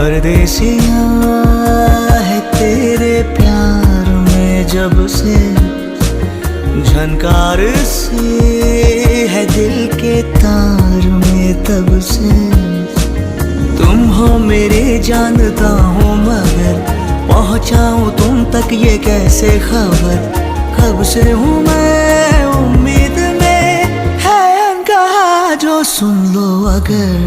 परदेसिया है तेरे प्यार में जब से, झनकार से है दिल के तार में तब से। तुम हो मेरे जानता हूँ मगर पहुँचाऊँ तुम तक ये कैसे खबर। कब से हूँ मैं उम्मीद में, है अनकहा जो सुन लो अगर।